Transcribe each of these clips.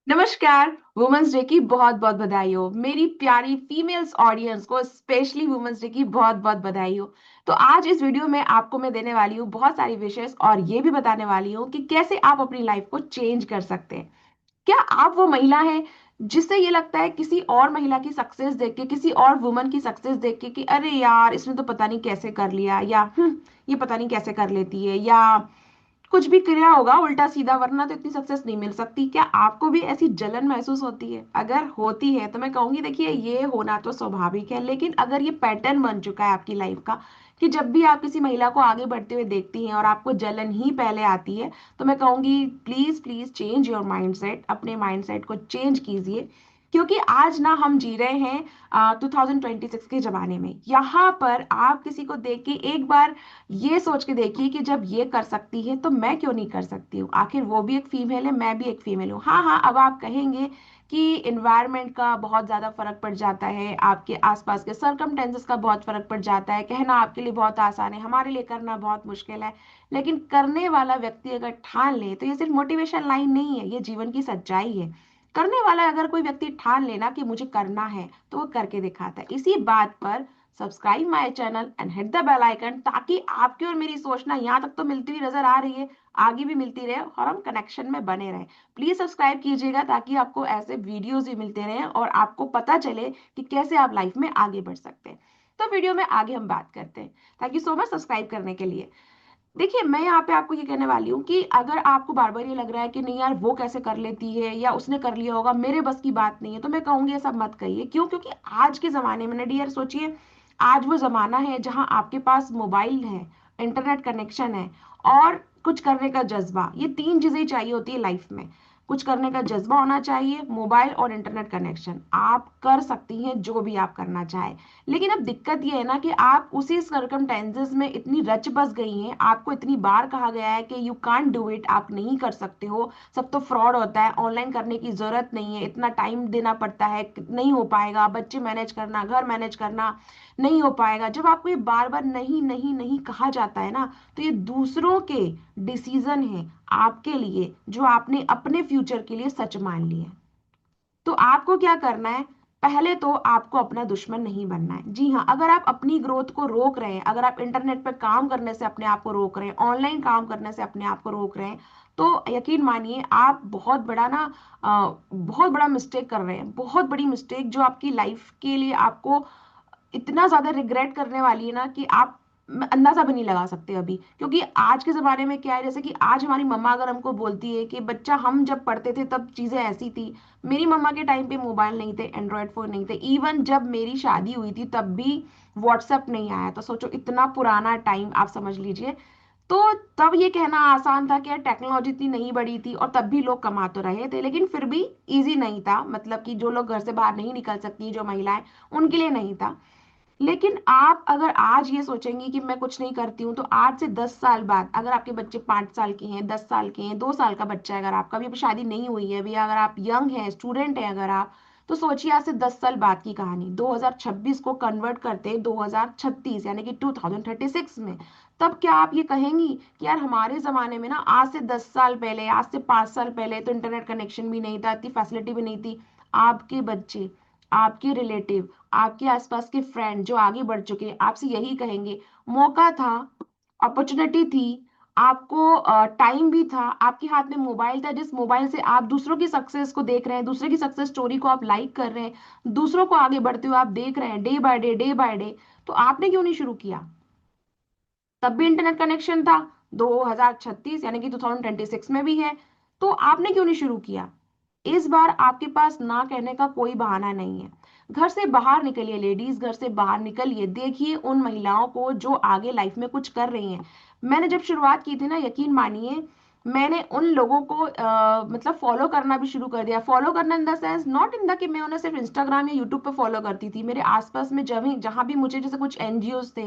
नमस्कार। Women's day की बहुत बहुत बधाई हो। मेरी प्यारी फीमेल्स ऑडियंस को स्पेशली वुमेन्स डे की बहुत बहुत बधाई हो। तो आज इस वीडियो में आपको मैं देने वाली हूँ बहुत सारी विशेष और ये भी बताने वाली हूँ कि कैसे आप अपनी लाइफ को चेंज कर सकते हैं। क्या आप वो महिला हैं जिससे ये लगता है किसी और महिला की सक्सेस देख के, किसी और वुमन की सक्सेस देख के कि अरे यार इसने तो पता नहीं कैसे कर लिया, या ये पता नहीं कैसे कर लेती है, या कुछ भी किया होगा उल्टा सीधा वरना तो इतनी सक्सेस नहीं मिल सकती। क्या आपको भी ऐसी जलन महसूस होती है? अगर होती है तो मैं कहूंगी देखिए ये होना तो स्वाभाविक है, लेकिन अगर ये पैटर्न बन चुका है आपकी लाइफ का कि जब भी आप किसी महिला को आगे बढ़ते हुए देखती हैं और आपको जलन ही पहले आती है, तो मैं कहूंगी please please change your mindset. अपने माइंडसेट को चेंज कीजिए, क्योंकि आज ना हम जी रहे हैं 2026 के जमाने में। यहाँ पर आप किसी को देख के एक बार ये सोच के देखिए कि जब ये कर सकती है तो मैं क्यों नहीं कर सकती हूँ। आखिर वो भी एक फीमेल है, मैं भी एक फीमेल हूँ। हाँ हाँ, अब आप कहेंगे कि इन्वायरमेंट का बहुत ज्यादा फर्क पड़ जाता है, आपके आसपास के सरकमटेंसेस का बहुत फर्क पड़ जाता है। कहना आपके लिए बहुत आसान है, हमारे लिए करना बहुत मुश्किल है। लेकिन करने वाला व्यक्ति अगर ठान ले तो ये सिर्फ मोटिवेशन लाइन नहीं है, ये जीवन की सच्चाई है। करने वाला अगर कोई व्यक्ति ठान लेना कि मुझे करना है तो वो करके दिखाता है। इसी बात पर subscribe my channel and hit the bell icon, ताकि आपकी और मेरी सोच ना यहाँ तक तो मिलती हुई नजर आ रही है, आगे भी मिलती रहे और हम कनेक्शन में बने रहे। प्लीज सब्सक्राइब कीजिएगा ताकि आपको ऐसे वीडियोस भी मिलते रहे और आपको पता चले कि कैसे आप लाइफ में आगे बढ़ सकते हैं। तो वीडियो में आगे हम बात करते हैं। Thank you so much subscribe करने के लिए। देखिए मैं यहाँ पे आपको ये कहने वाली हूँ कि अगर आपको बार बार ये लग रहा है कि नहीं यार वो कैसे कर लेती है या उसने कर लिया होगा, मेरे बस की बात नहीं है, तो मैं कहूंगी ऐसा मत कहिए। क्यों? क्योंकि आज के जमाने में ना डियर सोचिए, आज वो जमाना है जहाँ आपके पास मोबाइल है, इंटरनेट कनेक्शन है और कुछ करने का जज्बा। ये तीन चीजें ही चाहिए होती है लाइफ में। कुछ करने का जज्बा होना चाहिए, मोबाइल और इंटरनेट कनेक्शन। आप कर सकती हैं जो भी आप करना चाहें। लेकिन अब दिक्कत ये है ना कि आप उसी सर्कमटेंसेस में इतनी रच बस गई हैं, आपको इतनी बार कहा गया है कि यू कांट डू इट, आप नहीं कर सकते हो, सब तो फ्रॉड होता है, ऑनलाइन करने की जरूरत नहीं है, इतना टाइम देना पड़ता है, नहीं हो पाएगा, बच्चे मैनेज करना, घर मैनेज करना नहीं हो पाएगा। जब आपको ये बार बार नहीं नहीं नहीं कहा जाता है ना, तो ये दूसरों के डिसीजन है आपके लिए जो आपने अपने फ्यूचर के लिए सच मान लिए। तो आपको क्या करना है? पहले तो आपको अपना दुश्मन नहीं बनना है। जी हाँ, अगर आप अपनी ग्रोथ को रोक रहे हैं, अगर आप इंटरनेट पर काम करने से अपने आप को रोक रहे हैं, ऑनलाइन काम करने से अपने आप को रोक रहे हैं, तो यकीन मानिए आप बहुत बड़ा ना बहुत बड़ा मिस्टेक कर रहे हैं। बहुत बड़ी मिस्टेक जो आपकी लाइफ के लिए आपको इतना ज्यादा रिग्रेट करने वाली है ना कि आप अंदाजा भी नहीं लगा सकते अभी। क्योंकि आज के जमाने में क्या है, जैसे कि आज हमारी मम्मा अगर हमको बोलती है कि बच्चा हम जब पढ़ते थे तब चीजें ऐसी थी। मेरी मम्मा के टाइम पे मोबाइल नहीं थे, एंड्रॉयड फोन नहीं थे, इवन जब मेरी शादी हुई थी तब भी व्हाट्सएप नहीं आया। तो सोचो इतना पुराना टाइम, आप समझ लीजिए। तो तब ये कहना आसान था कि यार टेक्नोलॉजी इतनी नहीं बढ़ी थी और तब भी लोग कमा तो रहे थे, लेकिन फिर भी इजी नहीं था। मतलब कि जो लोग घर से बाहर नहीं निकल सकती, जो महिलाएं, उनके लिए नहीं था। लेकिन आप अगर आज ये सोचेंगी कि मैं कुछ नहीं करती हूँ, तो आज से 10 साल बाद अगर आपके बच्चे 5 साल के हैं, 10 साल के हैं, 2 साल का बच्चा है, अगर आपका भी अभी शादी नहीं हुई है, अभी अगर आप यंग हैं, स्टूडेंट हैं अगर आप, तो सोचिए आज से 10 साल बाद की कहानी। 2026 को कन्वर्ट करते 2036 यानी कि 2036 में, तब क्या आप ये कहेंगी कि यार हमारे जमाने में ना आज से 10 साल पहले, आज से 5 साल पहले तो इंटरनेट कनेक्शन भी नहीं था, इतनी फैसिलिटी भी नहीं थी। आपके बच्चे, आपके रिलेटिव, आपके आसपास के फ्रेंड जो आगे बढ़ चुके हैं आपसे यही कहेंगे, मौका था, अपॉर्चुनिटी थी, आपको टाइम भी था, आपके हाथ में मोबाइल था, जिस मोबाइल से आप दूसरों की सक्सेस को देख रहे हैं, दूसरे की सक्सेस स्टोरी को आप लाइक कर रहे हैं, दूसरों को आगे बढ़ते हुए आप देख रहे हैं day by day, day by day. तो आपने क्यों नहीं शुरू किया? तब भी इंटरनेट कनेक्शन था, 2036 यानी कि 2026 में भी है, तो आपने क्यों नहीं शुरू किया? इस बार आपके पास ना कहने का कोई बहाना नहीं है। घर से बाहर निकलिए लेडीज, घर से बाहर निकलिए, देखिए उन महिलाओं को जो आगे लाइफ में कुछ कर रही हैं। मैंने जब शुरुआत की थी ना, यकीन मानिए, मैंने उन लोगों को मतलब फॉलो करना भी शुरू कर दिया। फॉलो करना in the sense, not in the कि मैं उन्हें सिर्फ इंस्टाग्राम या यूट्यूब पे फॉलो करती थी। मेरे आसपास में जब जहां भी मुझे जैसे कुछ एनजीओज थे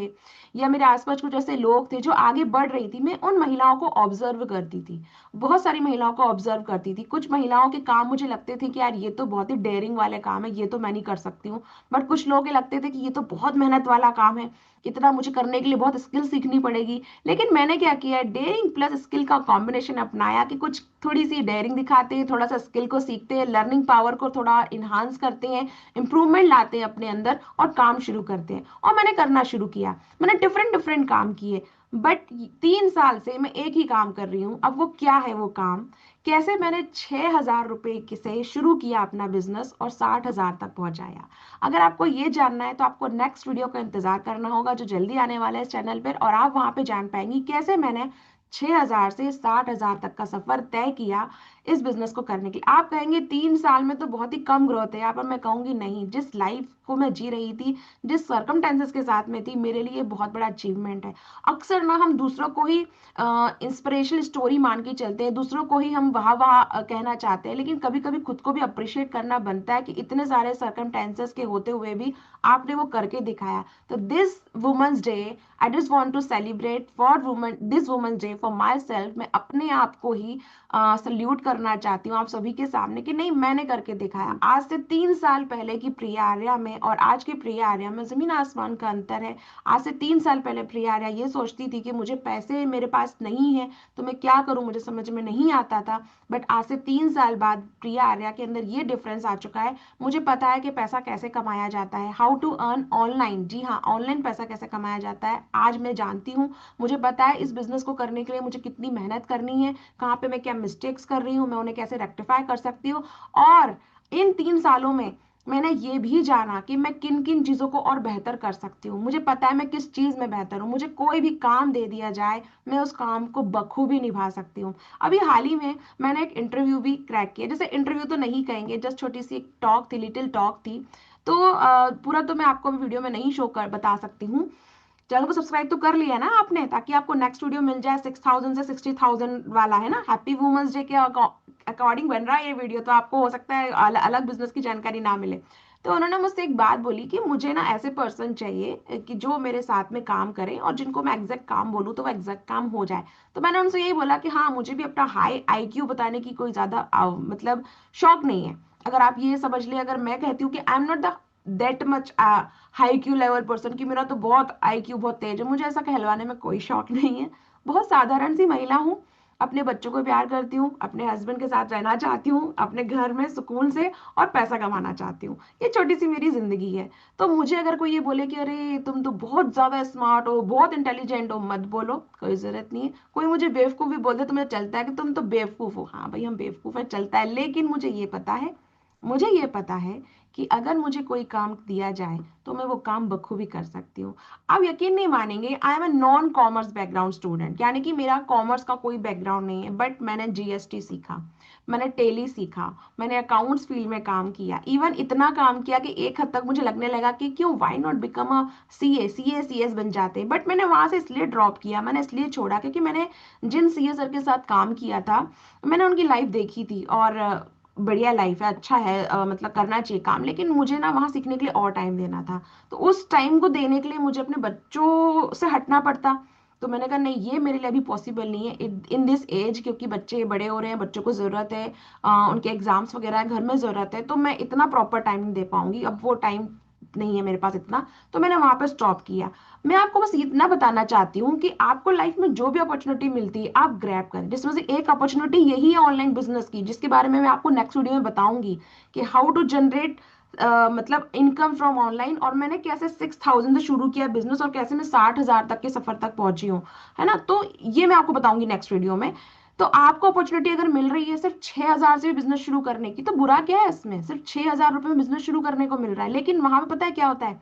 या मेरे आसपास कुछ ऐसे लोग थे जो आगे बढ़ रही थी, मैं उन महिलाओं को ऑब्जर्व करती थी। बहुत सारी महिलाओं को ऑब्जर्व करती थी। कुछ महिलाओं के काम मुझे लगते थे कि यार ये तो बहुत ही डेयरिंग वाले काम है, ये तो मैं नहीं कर सकती हूँ। बट कुछ लोग के लगते थे कि ये तो बहुत मेहनत वाला काम है, इतना मुझे करने के लिए बहुत स्किल सीखनी पड़ेगी। लेकिन मैंने क्या किया, डेयरिंग प्लस स्किल का कॉम्बिनेशन इनोवेशन अपनाया कि कुछ थोड़ी सी डेयरिंग दिखाते हैं, थोड़ा सा स्किल को सीखते हैं, लर्निंग पावर को थोड़ा इन्हांस करते हैं, इंप्रूवमेंट लाते हैं अपने अंदर और काम शुरू करते हैं। और मैंने करना शुरू किया, मैंने डिफरेंट डिफरेंट काम किए। बट 3 साल से मैं एक ही काम कर रही हूँ। अब वो क्या है वो काम, कैसे मैंने 6,000 रुपए से शुरू किया अपना बिजनेस और 60,000 तक पहुंचाया। अगर आपको ये जानना है तो आपको नेक्स्ट वीडियो का इंतजार करना होगा जो जल्दी आने वाला है इस चैनल पर, और आप वहां पे जान पाएंगी कैसे मैंने 6,000 से 60,000 तक का सफर तय किया इस बिजनेस को करने के लिए। आप कहेंगे 3 साल में तो बहुत ही कम ग्रोथ है, यहाँ पर मैं कहूंगी नहीं, जिस लाइफ को मैं जी रही थी, जिस सर्कमटेंसेस के साथ में थी, मेरे लिए बहुत बड़ा अचीवमेंट है। अक्सर ना हम दूसरों को ही इंस्पिरेशनल स्टोरी मान के चलते हैं, दूसरों को ही हम वाह वाह कहना चाहते हैं, लेकिन कभी कभी खुद को भी अप्रिशिएट करना बनता है कि इतने सारे सर्कमटेंसेस के होते हुए भी आपने वो करके दिखाया। तो this women's day I just want to celebrate for women, this women's day for myself. मैं अपने आप को ही सल्यूट करना चाहती हूँ आप सभी के सामने कि नहीं, मैंने करके दिखाया। आज से 3 साल पहले की प्रिया आर्या में और आज की प्रिया आर्या में जमीन आसमान का अंतर है। आज से 3 साल पहले प्रिया आर्या ये सोचती थी कि मुझे पैसे मेरे पास नहीं है तो मैं क्या करूं, मुझे समझ में नहीं आता था। बट आज से 3 साल बाद प्रिया आर्या के अंदर ये डिफरेंस आ चुका है। मुझे पता है कि पैसा कैसे कमाया जाता है, हाउ टू अर्न ऑनलाइन। जी हाँ, ऑनलाइन पैसा कैसे कमाया जाता है आज मैं जानती हूँ। मुझे पता है इस बिजनेस को करने के लिए मुझे कितनी मेहनत करनी है, कहाँ पे मैं क्या मिस्टेक्स कर रही हूँ, मैं उन्हें कैसे रेक्टिफाई कर सकती हूँ। और इन 3 सालों में मैंने ये भी जाना कि मैं किन किन चीजों को और बेहतर कर सकती हूँ। मुझे पता है मैं किस चीज में बेहतर हूँ, मुझे कोई भी काम दे दिया जाए मैं उस काम को बखूबी निभा सकती हूँ। अभी हाल ही में मैंने एक इंटरव्यू भी क्रैक किया, जैसे इंटरव्यू तो नहीं कहेंगे, जस्ट छोटी सी एक टॉक थी, लिटिल टॉक थी। तो पूरा तो मैं आपको वीडियो में नहीं शो कर बता सकती हूँ। चैनल को सब्सक्राइब तो कर लिया ना आपने, ताकि आपको नेक्स्ट वीडियो मिल जाए 6,000 से 60,000 वाला, है ना। हैप्पी वुमेन्स डे के अकॉर्डिंग बन रहा है ये वीडियो, तो आपको हो सकता है अलग बिजनेस की जानकारी ना मिले। तो उन्होंने मुझसे एक बात बोली कि मुझे ना ऐसे पर्सन चाहिए कि जो मेरे साथ में काम करे और जिनको मैं एग्जैक्ट काम बोलूँ तो वो एग्जैक्ट काम हो जाए। तो मैंने उनसे यही बोला कि हाँ, मुझे भी अपना हाई आईक्यू बताने की कोई ज्यादा मतलब शौक नहीं है। अगर आप ये समझ ले, अगर मैं कहती हूँ कि I am not the that much high Q level person, की मेरा तो बहुत आईक्यू बहुत तेज है, मुझे ऐसा कहलवाने में कोई शौक नहीं है। बहुत साधारण सी महिला हूँ, अपने बच्चों को प्यार करती हूँ, अपने हस्बैंड के साथ रहना चाहती हूँ, अपने घर में सुकून से और पैसा कमाना चाहती हूँ। ये छोटी सी मेरी जिंदगी है। तो मुझे अगर कोई ये बोले कि अरे तुम तो बहुत ज्यादा स्मार्ट हो, बहुत इंटेलिजेंट हो, मत बोलो, कोई जरूरत नहीं है। कोई मुझे बेवकूफ भी बोल दे तो मुझे चलता है कि तुम तो बेवकूफ हो। हाँ भाई, हम बेवकूफ है, चलता है। लेकिन मुझे ये पता है कि अगर मुझे कोई काम दिया जाए तो मैं वो काम बखूबी कर सकती हूँ। आप यकीन नहीं मानेंगे, I am a non commerce background student, यानी कि मेरा कॉमर्स का कोई बैकग्राउंड नहीं है। बट मैंने जीएसटी सीखा, मैंने टेली सीखा, मैंने अकाउंट्स फील्ड में काम किया, इवन इतना काम किया कि एक हद तक मुझे लगने लगा कि क्यों, why not become a CS बन जाते। बट मैंने वहां से इसलिए ड्रॉप किया, मैंने इसलिए छोड़ा क्योंकि मैंने जिन सीए सर के साथ काम किया था, मैंने उनकी लाइफ देखी थी और बढ़िया लाइफ है, अच्छा है, मतलब करना चाहिए काम, लेकिन मुझे ना वहां सीखने के लिए और टाइम देना था। तो उस टाइम को देने के लिए मुझे अपने बच्चों से हटना पड़ता। तो मैंने कहा नहीं, ये मेरे लिए अभी पॉसिबल नहीं है इन दिस एज, क्योंकि बच्चे बड़े हो रहे हैं, बच्चों को जरूरत है, उनके एग्जाम्स वगैरह है, घर में जरूरत है, तो मैं इतना प्रॉपर टाइम नहीं दे पाऊंगी, अब वो टाइम नहीं है मेरे पास इतना। तो मैंने वहां पे स्टॉप किया। मैं आपको बस इतना बताना चाहती हूँ कि आपको लाइफ में जो भी अपॉर्चुनिटी मिलती है आप ग्रैब करें, जिसमें से एक अपॉर्चुनिटी यही है ऑनलाइन बिजनेस की, जिसके बारे में मैं आपको नेक्स्ट वीडियो में बताऊंगी कि हाउ टू जनरेट मतलब इनकम फ्रॉम ऑनलाइन, और मैंने कैसे 6,000 से शुरू किया बिजनेस और कैसे मैं 60,000 तक के सफर तक पहुंची हूँ, है ना। तो ये मैं आपको बताऊंगी नेक्स्ट वीडियो में। तो आपको अपॉर्चुनिटी अगर मिल रही है सिर्फ 6,000 से भी बिजनेस शुरू करने की, तो बुरा क्या है इसमें, सिर्फ 6,000 रुपए में बिजनेस शुरू करने को मिल रहा है। लेकिन वहां पे पता है क्या होता है,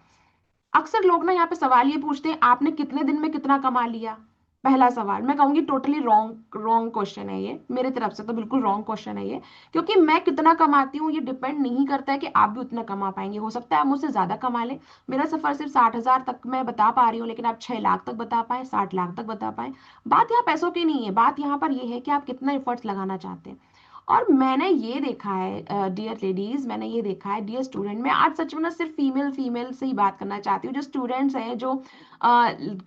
अक्सर लोग ना यहाँ पे सवाल ये पूछते हैं आपने कितने दिन में कितना कमा लिया। पहला सवाल मैं कहूंगी टोटली रॉन्ग रॉन्ग क्वेश्चन है ये, मेरे तरफ से तो बिल्कुल रॉन्ग क्वेश्चन है ये। क्योंकि मैं कितना कमाती हूँ ये डिपेंड नहीं करता है कि आप भी उतना कमा पाएंगे, हो सकता है आप मुझसे ज्यादा कमा लें। मेरा सफर सिर्फ 60,000 तक मैं बता पा रही हूँ, लेकिन आप 6 लाख तक बता पाए, 60 लाख तक बता पाए। बात यहाँ पैसों की नहीं है, बात यहाँ पर ये है कि आप कितना एफर्ट्स लगाना चाहते हैं। और मैंने ये देखा है डियर लेडीज, मैंने ये देखा है डियर स्टूडेंट, मैं आज सच में ना सिर्फ फीमेल फीमेल से ही बात करना चाहती हूँ। जो स्टूडेंट्स हैं, जो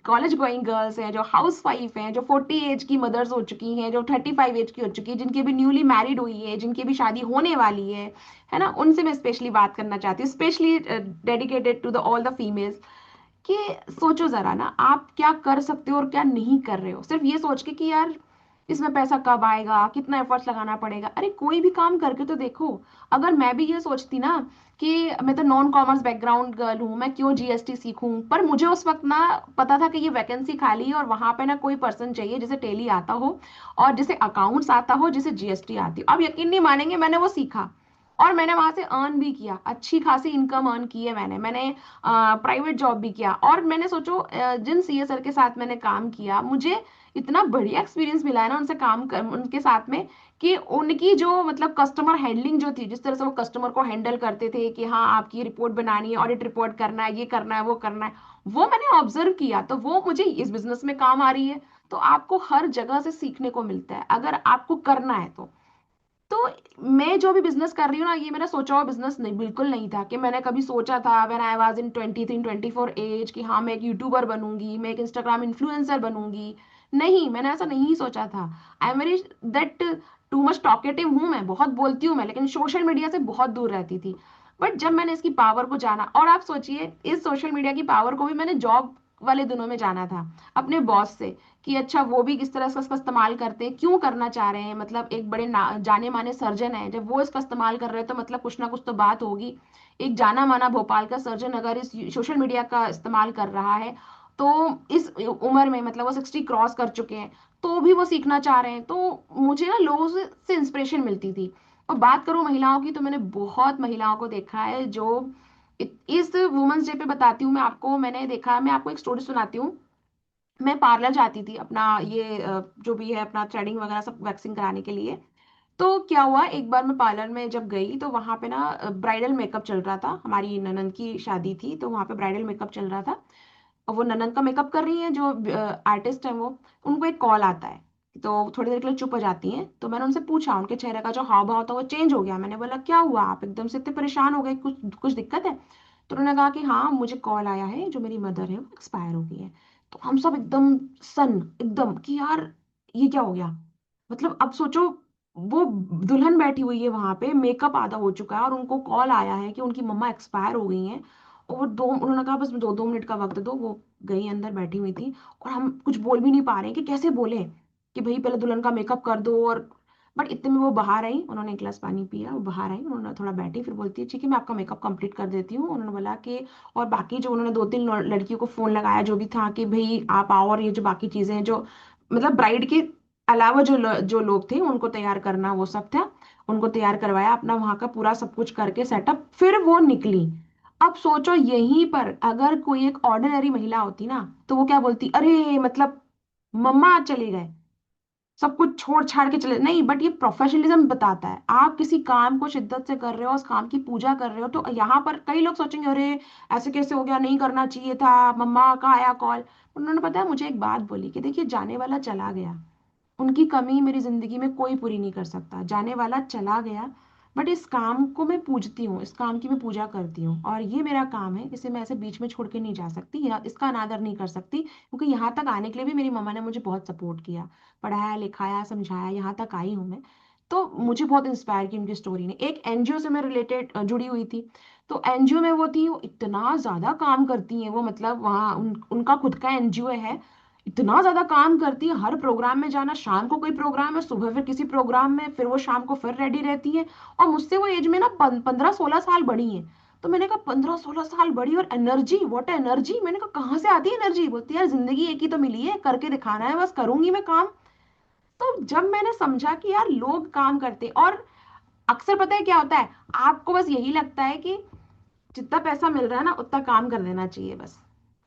कॉलेज गोइंग गर्ल्स हैं, जो हाउस वाइफ हैं, जो 40 एज की मदर्स हो चुकी हैं, जो 35 एज की हो चुकी है, जिनकी भी न्यूली मैरिड हुई है, जिनकी भी शादी होने वाली है ना, उनसे मैं स्पेशली बात करना चाहती हूँ, specially dedicated to the all the females. कि सोचो जरा ना, आप क्या कर सकते हो और क्या नहीं कर रहे हो, सिर्फ ये सोच के कि यार इसमें पैसा कब आएगा, कितना एफर्ट्स लगाना पड़ेगा। अरे कोई भी काम करके तो देखो। अगर मैं भी ये सोचती ना कि मैं तो नॉन कॉमर्स बैकग्राउंड गर्ल हूँ, मैं क्यों जीएसटी सीखूं, पर मुझे उस वक्त ना पता था कि ये वैकेंसी खाली है और वहां पे ना कोई पर्सन चाहिए जिसे टेली आता हो और जिसे अकाउंट्स आता हो, जिसे जीएसटी आती हो। अब यकीन नहीं मानेंगे, मैंने वो सीखा और मैंने वहां से अर्न भी किया, अच्छी खासी इनकम अर्न की है मैंने मैंने प्राइवेट जॉब भी किया। और मैंने सोचो जिन सीए सर के साथ मैंने काम किया, मुझे इतना बढ़िया एक्सपीरियंस मिला है ना उनसे काम कर, उनके साथ में, कि उनकी जो मतलब कस्टमर हैंडलिंग जो थी, जिस तरह से वो कस्टमर को हैंडल करते थे कि हाँ आपकी रिपोर्ट बनानी है, ऑडिट रिपोर्ट करना है, ये करना है, वो करना है, वो मैंने ऑब्जर्व किया, तो वो मुझे इस बिजनेस में काम आ रही है। तो आपको हर जगह से सीखने को मिलता है अगर आपको करना है तो मैं जो भी बिजनेस कर रही हूँ ना, ये मेरा सोचा हुआ बिजनेस नहीं, बिल्कुल नहीं था कि मैंने कभी सोचा था when I was in 23-24 age कि हाँ मैं एक यूट्यूबर बनूंगी, मैं एक इंस्टाग्राम इन्फ्लुएंसर बनूंगी। नहीं, मैंने ऐसा नहीं सोचा था। I am very that too much talkative हूँ, मैं बहुत बोलती हूँ मैं, लेकिन सोशल मीडिया से बहुत दूर रहती थी। बट जब मैंने इसकी पावर को जाना, और आप सोचिए इस सोशल मीडिया की पावर को भी मैंने जॉब वाले दिनों में जाना था अपने बॉस से, कि अच्छा वो भी किस तरह से इसका इस्तेमाल करते हैं, क्यों करना चाह रहे हैं, मतलब एक बड़े जाने माने सर्जन है, जब वो इसका इस्तेमाल कर रहे हैं तो मतलब कुछ ना कुछ तो बात होगी। एक जाना माना भोपाल का सर्जन अगर इस सोशल मीडिया का इस्तेमाल कर रहा है, तो इस उम्र में मतलब वो 60 क्रॉस कर चुके हैं, तो भी वो सीखना चाह रहे हैं, तो मुझे ना लोगों से इंस्पिरेशन मिलती थी। और बात करूं महिलाओं की, तो मैंने बहुत महिलाओं को देखा है जो इस वुमेन्स डे पे बताती हूँ मैं आपको, मैंने देखा, मैं आपको एक स्टोरी सुनाती हूँ। मैं पार्लर जाती थी अपना ये जो भी है अपना थ्रेडिंग वगैरह सब वैक्सिंग कराने के लिए। तो क्या हुआ, एक बार मैं पार्लर में जब गई तो वहां पे ना ब्राइडल मेकअप चल रहा था, हमारी ननंद की शादी थी तो वहां पे ब्राइडल मेकअप चल रहा था। और वो ननंद का मेकअप कर रही हैं जो आर्टिस्ट है वो, उनको एक कॉल आता है, तो थोड़ी देर के लिए चुप हो जाती हैं। तो मैंने उनसे पूछा, उनके चेहरे का जो हाव भाव था वो चेंज हो गया। मैंने बोला क्या हुआ, आप एकदम से इतने परेशान हो गए, कुछ कुछ दिक्कत है? तो उन्होंने कहा कि हाँ मुझे कॉल आया है, जो मेरी मदर है वो एक्सपायर हो गई है। तो हम सब एकदम सन, एकदम कि यार ये क्या हो गया। मतलब अब सोचो, वो दुल्हन बैठी हुई है वहां पे, मेकअप आधा हो चुका है और उनको कॉल आया है कि उनकी मम्मा एक्सपायर हो गई हैं। और दो, उन्होंने कहा बस 2-2 मिनट का वक्त दो। वो गई, अंदर बैठी हुई थी, और हम कुछ बोल भी नहीं पा रहे हैं कि कैसे बोले कि भाई पहले दुल्हन का मेकअप कर दो। और बट इतने में वो बाहर आई, उन्होंने एक गिलास पानी पिया, वो बाहर आई, उन्होंने थोड़ा बैठी, फिर बोलती है ठीक है मैं आपका मेकअप कंप्लीट कर देती हूँ। उन्होंने बोला कि, और बाकी जो उन्होंने 2-3 लड़कियों को फोन लगाया जो भी था कि भाई आप आओ, और ये जो बाकी चीजें हैं जो मतलब ब्राइड के अलावा जो लोग थे उनको तैयार करना वो सब था, उनको तैयार करवाया, अपना वहां का पूरा सब कुछ करके सेटअप, फिर वो निकली। अब सोचो यहीं पर अगर कोई एक ऑर्डिनरी महिला होती ना, तो वो क्या बोलती, अरे मतलब मम्मा चले गए, सब कुछ छोड़ छाड़ के चले नहीं। बट ये प्रोफेशनलिज्म बताता है, आप किसी काम को शिद्दत से कर रहे हो, उस काम की पूजा कर रहे हो, तो यहाँ पर कई लोग सोचेंगे अरे ऐसे कैसे हो गया, नहीं करना चाहिए था, मम्मा का आया कॉल। उन्होंने पता है मुझे एक बात बोली कि देखिए जाने वाला चला गया, उनकी कमी मेरी जिंदगी में कोई पूरी नहीं कर सकता, जाने वाला चला गया, बट इस काम को मैं पूजती हूँ, इस काम की मैं पूजा करती हूँ, और ये मेरा काम है, इसे मैं ऐसे बीच में छोड़ के नहीं जा सकती या इसका अनादर नहीं कर सकती, क्योंकि यहाँ तक आने के लिए भी मेरी मम्मा ने मुझे बहुत सपोर्ट किया, पढ़ाया लिखाया समझाया, यहाँ तक आई हूँ मैं। तो मुझे बहुत इंस्पायर की उनकी स्टोरी ने। एक एनजीओ से मैं रिलेटेड जुड़ी हुई थी, तो एनजीओ में वो थी, वो इतना ज्यादा काम करती हैं वो, मतलब वहाँ उनका खुद का एनजीओ है, इतना ज्यादा काम करती है, हर प्रोग्राम में जाना, शाम को कोई प्रोग्राम है, सुबह फिर किसी प्रोग्राम में, फिर वो शाम को फिर रेडी रहती है। और मुझसे वो एज में ना 15-16 साल बड़ी है। तो मैंने कहा 15-16 साल बड़ी और एनर्जी, व्हाट एनर्जी, मैंने कहा कहाँ से आती है एनर्जी? बोलती है यार जिंदगी एक ही तो मिली है, करके दिखाना है, बस करूंगी मैं काम। तो जब मैंने समझा कि यार लोग काम करते, और अक्सर पता है क्या होता है, आपको बस यही लगता है कि जितना पैसा मिल रहा है ना उतना काम कर देना चाहिए बस,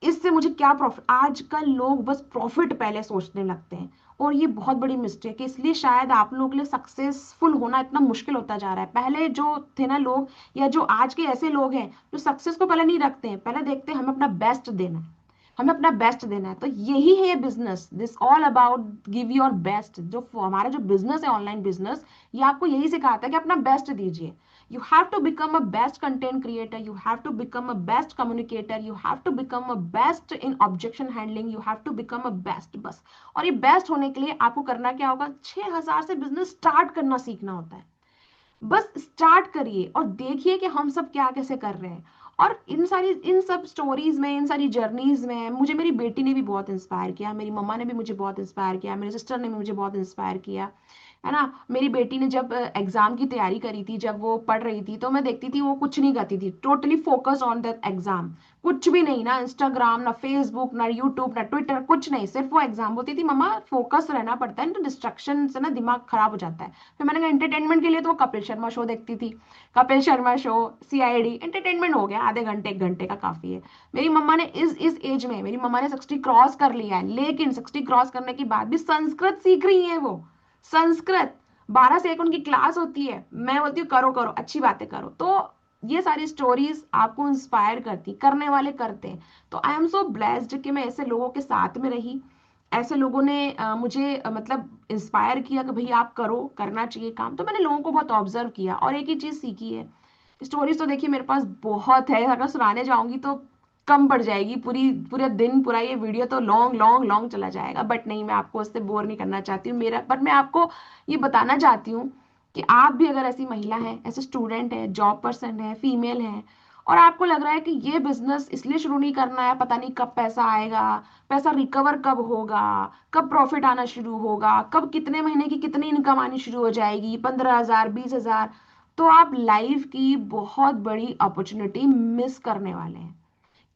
इससे मुझे क्या प्रॉफिट। आजकल लोग बस प्रॉफिट पहले सोचने लगते हैं, और ये बहुत बड़ी मिस्टेक है, इसलिए शायद आप लोगों के लिए सक्सेसफुल होना इतना मुश्किल होता जा रहा है। पहले जो थे ना लोग, या जो आज के ऐसे लोग हैं जो सक्सेस को पहले नहीं रखते हैं, पहले देखते हैं हमें अपना बेस्ट देना है, हमें अपना बेस्ट देना है। तो यही है ये business, this all about give your best. जो हमारा जो बिजनेस है ऑनलाइन बिजनेस, ये आपको यही सिखाता है कि अपना बेस्ट दीजिए। You have to become a best content creator, you have to become a best communicator, you have to become a best in objection handling, you have to become a best, बस। और ये best होने के लिए आपको करना क्या होगा, 6,000 से बिजनेस स्टार्ट करना सीखना होता है। बस स्टार्ट करिए और देखिए कि हम सब क्या कैसे कर रहे हैं। और इन सब स्टोरीज में, इन सारी जर्नीज में मुझे मेरी बेटी ने भी बहुत इंस्पायर किया, मेरी मम्मा ने भी मुझे बहुत इंस्पायर किया, मेरी सिस्टर ने भी मुझे बहुत इंस्पायर किया, है ना। मेरी बेटी ने जब एग्जाम की तैयारी करी थी, जब वो पढ़ रही थी, तो मैं देखती थी वो कुछ नहीं करती थी, totally focus on that exam, कुछ भी नहीं, ना इंस्टाग्राम, ना फेसबुक, ना यूट्यूब, ना ट्विटर, कुछ नहीं, सिर्फ वो एग्जाम। बोलती थी मम्मा फोकस रहना पड़ता है, तो डिस्ट्रक्शन से ना दिमाग खराब हो जाता है। फिर मैंने कहा एंटरटेनमेंट के लिए तो वो कपिल शर्मा शो देखती थी, Kapil Sharma show, CID, entertainment हो गया, आधे घंटे 1 घंटे का काफी है। मेरी मम्मा ने इस एज में, मेरी मम्मा ने 60 क्रॉस कर लिया है, लेकिन 60 क्रॉस करने के बाद भी संस्कृत सीख रही है वो, संस्कृत। 12 से 1 उनकी क्लास होती है। मैं बोलती हूँ करो करो, अच्छी बातें करो। तो ये सारी स्टोरीज आपको इंस्पायर करती, करने वाले करते हैं। तो आई एम सो ब्लेस्ड कि मैं ऐसे लोगों के साथ में रही, ऐसे लोगों ने मुझे मतलब इंस्पायर किया कि भाई आप करो, करना चाहिए काम। तो मैंने लोगों को बहुत ऑब्जर्व किया और एक ही चीज सीखी है। स्टोरीज तो देखिए मेरे पास बहुत है, अगर सुनाने जाऊंगी तो कम पड़ जाएगी, पूरी पूरे दिन, पूरा ये वीडियो तो लॉन्ग लॉन्ग लॉन्ग चला जाएगा। बट नहीं, मैं आपको उससे बोर नहीं करना चाहती हूँ मेरा, बट मैं आपको ये बताना चाहती हूँ कि आप भी अगर ऐसी महिला है, ऐसे स्टूडेंट है, जॉब पर्सन है, फीमेल है, और आपको लग रहा है कि ये बिजनेस इसलिए शुरू नहीं करना है, पता नहीं कब पैसा आएगा, पैसा रिकवर कब होगा, कब प्रॉफिट आना शुरू होगा, कब कितने महीने की कितनी इनकम आनी शुरू हो जाएगी, 15,000, 20,000, तो आप लाइफ की बहुत बड़ी अपॉर्चुनिटी मिस करने वाले हैं।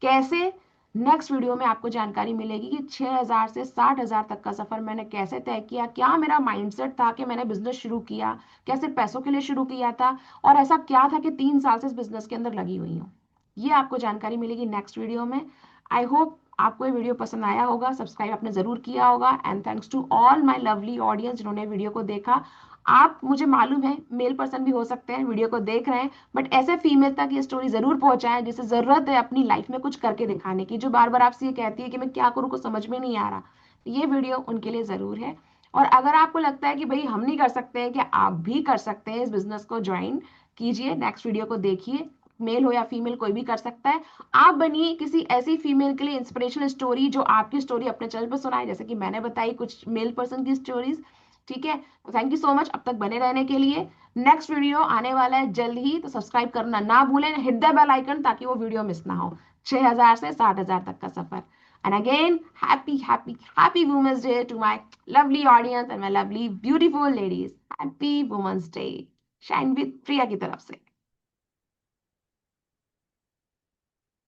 कैसे? नेक्स्ट वीडियो में आपको जानकारी मिलेगी कि 6,000 से 60,000 तक का सफर मैंने कैसे तय किया, क्या मेरा माइंडसेट था कि मैंने बिजनेस शुरू किया, क्या सिर्फ पैसों के लिए शुरू किया था, और ऐसा क्या था कि 3 साल से इस बिजनेस के अंदर लगी हुई हूँ। ये आपको जानकारी मिलेगी नेक्स्ट वीडियो में। आई होप आपको ये वीडियो पसंद आया होगा, सब्सक्राइब आपने जरूर किया होगा। And thanks to all my lovely audience जिन्होंने वीडियो को देखा। आप, मुझे मालूम है, मेल पर्सन भी हो सकते हैं, वीडियो को देख रहे हैं, बट ऐसे फीमेल तक ये स्टोरी जरूर पहुंचाएं जिसे जरूरत है अपनी लाइफ में कुछ करके दिखाने की, जो बार बार आपसे ये कहती है कि मैं क्या करूँ, कुछ समझ में नहीं आ रहा। तो ये वीडियो उनके लिए जरूर है। और अगर आपको लगता है कि भाई हम नहीं कर सकते हैं, कि आप भी कर सकते हैं, इस बिजनेस को ज्वाइन कीजिए, नेक्स्ट वीडियो को देखिए। मेल हो या फीमेल, कोई भी कर सकता है। आप बनिए किसी ऐसी फीमेल के लिए इंस्पिरेशनल स्टोरी जो आपकी स्टोरी अपने चैनल पर सुनाए, जैसे कि मैंने बताई कुछ मेल पर्सन की स्टोरीज। ठीक है, थैंक यू सो मच अब तक बने रहने के लिए। नेक्स्ट वीडियो आने वाला है जल्द ही, तो सब्सक्राइब करना ना भूलें, हिट द बेल आइकन ताकि वो वीडियो मिस ना हो। 6,000 से 60,000 तक का सफर। And again happy happy happy women's day to my lovely audience and my lovely beautiful ladies. Happy women's day. Shine with Priya की तरफ से।